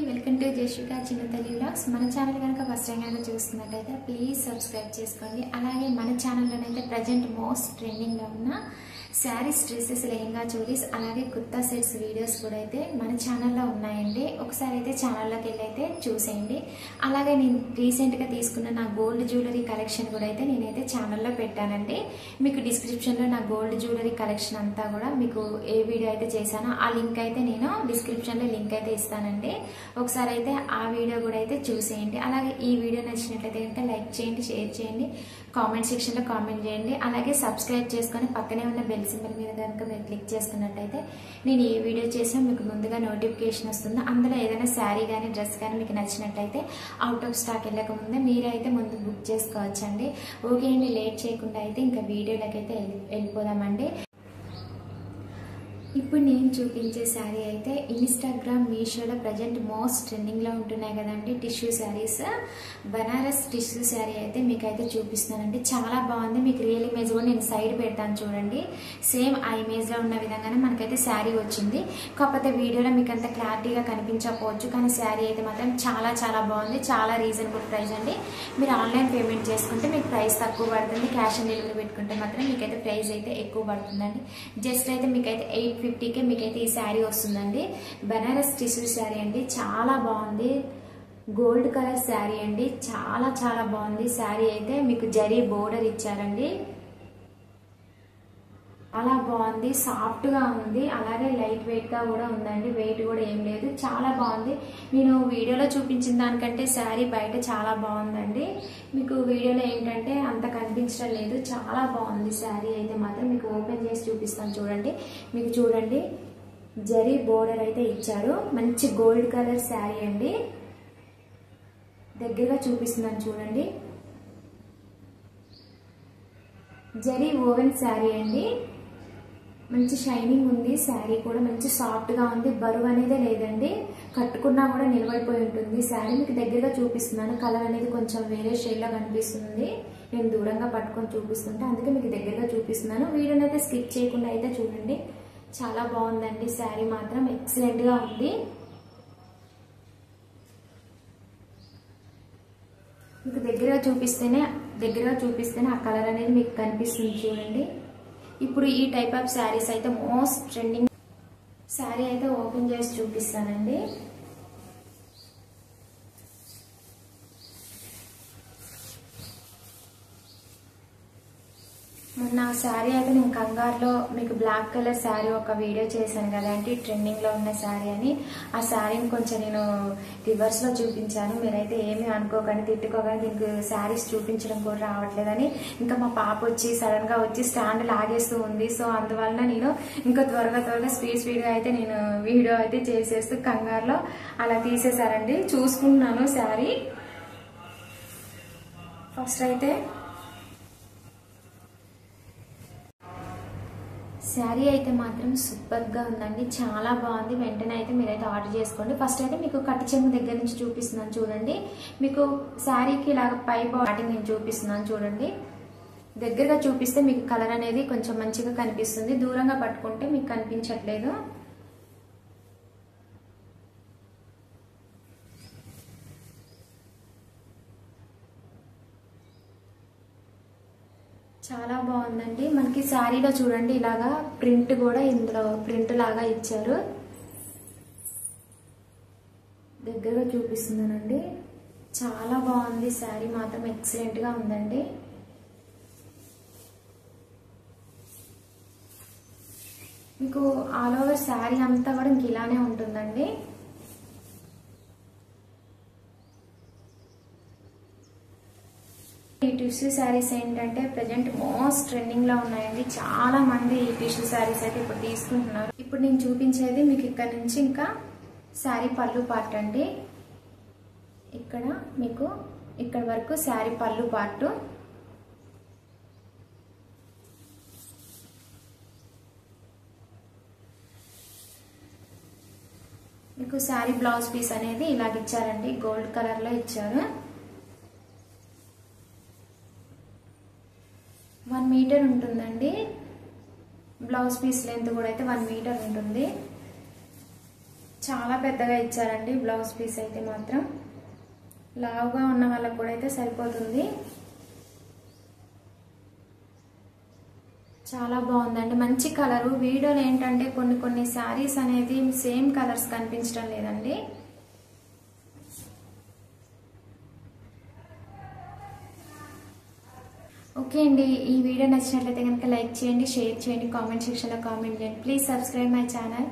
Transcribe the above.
Welcome to Jeshika Chinnathalli vlogs. మన channel కనుక first time కనుక చూస్తున్నట్టయితే ప్లీజ్ సబ్స్క్రైబ్ చేసుకోండి. అలాగే మన ఛానల్లోనైతే ప్రజెంట్ మోస్ట్ ట్రెండింగ్లో ఉన్న శారీస్, డ్రెస్సెస్, లెహంగా, చోలీస్ అలాగే కుర్తా సెట్స్ వీడియోస్ కూడా అయితే మన ఛానల్లో ఉన్నాయండి. ఒకసారి అయితే ఛానల్లోకి వెళ్ళి అయితే చూసేయండి. అలాగే నేను రీసెంట్గా తీసుకున్న నా గోల్డ్ జ్యువెలరీ కలెక్షన్ కూడా అయితే నేనైతే ఛానల్లో పెట్టానండి. మీకు డిస్క్రిప్షన్లో నా గోల్డ్ జ్యువెలరీ కలెక్షన్ అంతా కూడా మీకు ఏ వీడియో అయితే చేశానో ఆ లింక్ అయితే నేను డిస్క్రిప్షన్లో లింక్ అయితే ఇస్తానండి. ఒకసారి అయితే ఆ వీడియో కూడా అయితే చూసేయండి. అలాగే ఈ వీడియో నచ్చినట్లయితే కనుక లైక్ చేయండి, షేర్ చేయండి, కామెంట్ సెక్షన్లో కామెంట్ చేయండి. అలాగే సబ్స్క్రైబ్ చేసుకొని పక్కనే ఉన్న బెల్ సింబల్ మీద కనుక మీరు క్లిక్ చేసుకున్నట్టయితే నేను ఏ వీడియో చేసినా మీకు ముందుగా నోటిఫికేషన్ వస్తుంది. అందులో ఏదైనా శారీ కానీ డ్రెస్ కానీ మీకు నచ్చినట్టయితే అవుట్ ఆఫ్ స్టాక్ వెళ్ళక ముందే మీరైతే ముందు బుక్ చేసుకోవచ్చండి. ఓకే అండి, లేట్ చేయకుండా అయితే ఇంకా వీడియోలోకి అయితే వెళ్ళిపోదామండి. ఇప్పుడు నేను చూపించే శారీ అయితే ఇన్స్టాగ్రామ్, మీషోలో ప్రజెంట్ మోస్ట్ ట్రెండింగ్లో ఉంటున్నాయి కదండి టిష్యూ శారీస్. బనారస్ టిష్యూ శారీ అయితే మీకైతే చూపిస్తున్నానండి. చాలా బాగుంది. మీకు రియల్ ఇమేజ్ కూడా నేను సైడ్ పెడతాను చూడండి. సేమ్ ఆ ఇమేజ్లో ఉన్న విధంగానే మనకైతే శారీ వచ్చింది. కాకపోతే వీడియోలో మీకు అంత క్లారిటీగా కనిపించకపోవచ్చు, కానీ శారీ అయితే మాత్రం చాలా చాలా బాగుంది. చాలా రీజనబుల్ ప్రైస్ అండి. మీరు ఆన్లైన్ పేమెంట్ చేసుకుంటే మీకు ప్రైస్ తక్కువ పడుతుంది. క్యాష్ ఆన్ డెలివరీ పెట్టుకుంటే మాత్రం మీకైతే ప్రైస్ అయితే ఎక్కువ పడుతుందండి. జస్ట్ అయితే మీకైతే 850కే మీకైతే ఈ శారీ వస్తుందండి. బనారస్ టిష్యూ శారీ అండి. చాలా బాగుంది. గోల్డ్ కలర్ శారీ అండి. చాలా చాలా బాగుంది. శారీ అయితే మీకు జరీ బోర్డర్ ఇచ్చారండి. చాలా బాగుంది. సాఫ్ట్గా ఉంది. అలాగే లైట్ వెయిట్గా కూడా ఉందండి. వెయిట్ కూడా ఏం లేదు. చాలా బాగుంది. నేను వీడియోలో చూపించిన దానికంటే శారీ బయట చాలా బాగుందండి. మీకు వీడియోలో ఏంటంటే అంత కనిపించడం లేదు. చాలా బాగుంది శారీ అయితే మాత్రం. మీకు ఓపెన్ చేసి చూపిస్తాను చూడండి. మీకు చూడండి, జరీ బోర్డర్ అయితే ఇచ్చారు. మంచి గోల్డ్ కలర్ శారీ అండి. దగ్గరగా చూపిస్తున్నాను చూడండి. జరీ ఓవెన్ శారీ అండి. మంచి షైనింగ్ ఉంది. శారీ కూడా మంచి సాఫ్ట్గా ఉంది. బరువు అనేది లేదండి. కట్టుకున్నా కూడా నిలబడిపోయి ఉంటుంది శారీ. మీకు దగ్గరగా చూపిస్తున్నాను. కలర్ అనేది కొంచెం వేరే షేడ్లో కనిపిస్తుంది. నేను దూరంగా పట్టుకొని చూపిస్తుంటే అందుకే మీకు దగ్గరగా చూపిస్తున్నాను. వీడియోని అయితే స్కిప్ చేయకుండా అయితే చూడండి. చాలా బాగుందండి. శారీ మాత్రం ఎక్సలెంట్గా ఉంది. మీకు దగ్గరగా చూపిస్తేనే ఆ కలర్ అనేది మీకు కనిపిస్తుంది చూడండి. ఇప్పుడు ఈ టైప్ ఆఫ్ శారీస్ అయితే మోస్ట్ ట్రెండింగ్ శారీ అయితే ఓపెన్ చేసి చూపిస్తానండి. మొన్న శారీ అయితే నేను కంగారులో మీకు బ్లాక్ కలర్ శారీ ఒక వీడియో చేశాను కదండి, ట్రెండింగ్లో ఉన్న శారీ అని. ఆ శారీని కొంచెం నేను రివర్స్లో చూపించాను. మీరైతే ఏమీ అనుకోకండి, తిట్టుకోకండి. దీనికి శారీస్ చూపించడం కూడా రావట్లేదని ఇంకా మా పాప వచ్చి సడన్గా వచ్చి స్టాండ్ లాగేస్తూ ఉంది. సో అందువలన నేను ఇంకా త్వరగా స్పీడ్గా అయితే నేను వీడియో అయితే చేసేస్తూ కంగారులో అలా తీసేశారండి. చూసుకుంటున్నాను శారీ. ఫస్ట్ అయితే శారీ అయితే మాత్రం సూపర్గా ఉందండి. చాలా బాగుంది. వెంటనే అయితే మీరైతే ఆర్డర్ చేసుకోండి. ఫస్ట్ అయితే మీకు కట్టి చెంగు దగ్గర నుంచి చూపిస్తున్నాను చూడండి. మీకు శారీకి ఇలాగ పై బాటింగ్ నేను చూపిస్తున్నాను చూడండి. దగ్గరగా చూపిస్తే మీకు కలర్ అనేది కొంచెం మంచిగా కనిపిస్తుంది. దూరంగా పట్టుకుంటే మీకు కనిపించట్లేదు. చాలా బాగుందండి. మనకి శారీలో చూడండి ఇలాగా ప్రింట్ కూడా ఇందులో ప్రింట్ లాగా ఇచ్చారు. దగ్గరగా చూపిస్తున్నానండి. చాలా బాగుంది. శారీ మాత్రం ఎక్సలెంట్గా ఉందండి. మీకు ఆల్ ఓవర్ శారీ అంతా కూడా ఇంక ఇలానే ఉంటుందండి. ఈ టిష్యూ శారీస్ ఏంటంటే ప్రజెంట్ మోస్ట్ ట్రెండింగ్లో ఉన్నాయండి. చాలా మంది ఈ టిష్యూ శారీస్ అయితే ఇప్పుడు తీసుకుంటున్నారు. ఇప్పుడు నేను చూపించేది మీకు ఇక్కడ నుంచి ఇంకా శారీ పళ్ళు పార్ట్ అండి. ఇక్కడ మీకు ఇక్కడ వరకు శారీ పళ్ళు పార్ట్. మీకు శారీ బ్లౌజ్ పీస్ అనేది ఇలాగ ఇచ్చారండి. గోల్డ్ కలర్లో ఇచ్చారు. 1 మీటర్ ఉంటుందండి. బ్లౌజ్ పీస్ లెంత్ కూడా అయితే 1 మీటర్ ఉంటుంది. చాలా పెద్దగా ఇచ్చారండి బ్లౌజ్ పీస్ అయితే మాత్రం. లావుగా ఉన్న వాళ్ళకు కూడా అయితే సరిపోతుంది. చాలా బాగుందండి, మంచి కలరు. వీడియోలో ఏంటంటే కొన్ని శారీస్ అనేది సేమ్ కలర్స్ కనిపించడం లేదండి. ఓకే అండి, ఈ వీడియో నచ్చినట్లయితే కనుక లైక్ చేయండి, షేర్ చేయండి, కామెంట్ సెక్షన్లో కామెంట్ చేయండి. Please subscribe my channel.